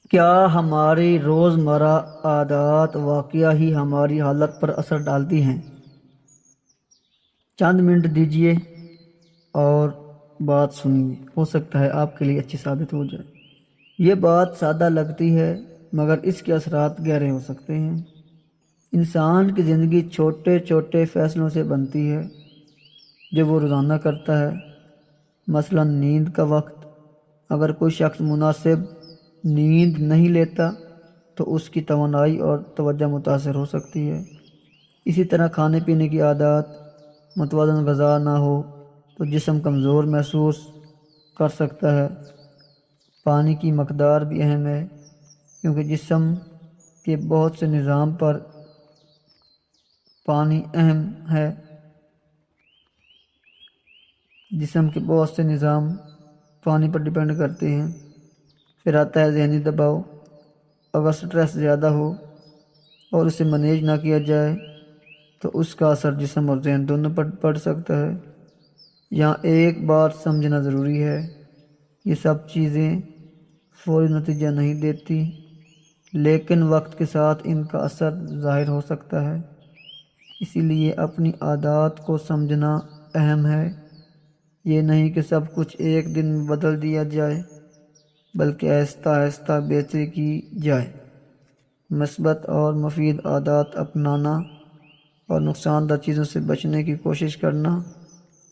کیا ہماری روزمرہ عادات واقعہ ہی ہماری حالت پر اثر ڈالتی ہیں؟ چند منٹ دیجیے اور بات سنیے، ہو سکتا ہے آپ کے لیے اچھی ثابت ہو جائے۔ یہ بات سادہ لگتی ہے مگر اس کے اثرات گہرے ہو سکتے ہیں۔ انسان کی زندگی چھوٹے چھوٹے فیصلوں سے بنتی ہے جو وہ روزانہ کرتا ہے۔ مثلا نیند کا وقت، اگر کوئی شخص مناسب نیند نہیں لیتا تو اس کی توانائی اور توجہ متاثر ہو سکتی ہے۔ اسی طرح کھانے پینے کی عادات، متوازن غذا نہ ہو تو جسم کمزور محسوس کر سکتا ہے۔ پانی کی مقدار بھی اہم ہے کیونکہ جسم کے بہت سے نظام پر پانی اہم ہے۔ جسم کے بہت سے نظام پانی پر ڈیپینڈ کرتے ہیں۔ پھر آتا ہے ذہنی دباؤ۔ اگر سٹریس زیادہ ہو اور اسے مینیج نہ کیا جائے تو اس کا اثر جسم اور ذہن دونوں پر پڑ سکتا ہے۔ یہاں ایک بات سمجھنا ضروری ہے، یہ سب چیزیں فوری نتیجہ نہیں دیتی، لیکن وقت کے ساتھ ان کا اثر ظاہر ہو سکتا ہے۔ اسی لیے اپنی عادات کو سمجھنا اہم ہے۔ یہ نہیں کہ سب کچھ ایک دن میں بدل دیا جائے، بلکہ آہستہ آہستہ بہتری کی جائے۔ مثبت اور مفید عادات اپنانا اور نقصان دہ چیزوں سے بچنے کی کوشش کرنا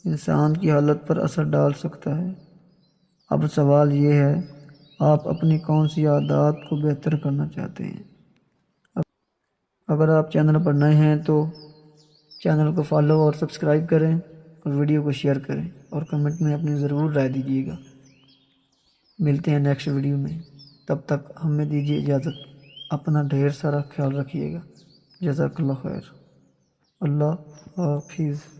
انسان کی حالت پر اثر ڈال سکتا ہے۔ اب سوال یہ ہے، آپ اپنی کون سی عادات کو بہتر کرنا چاہتے ہیں؟ اگر آپ چینل پر نئے ہیں تو چینل کو فالو اور سبسکرائب کریں اور ویڈیو کو شیئر کریں اور کمنٹ میں اپنی ضرور رائے دیجیے گا۔ ملتے ہیں نیکسٹ ویڈیو میں، تب تک ہمیں دیجیے اجازت۔ اپنا ڈھیر سارا خیال رکھیے گا۔ جزاک اللہ خیر۔ اللہ حافظ۔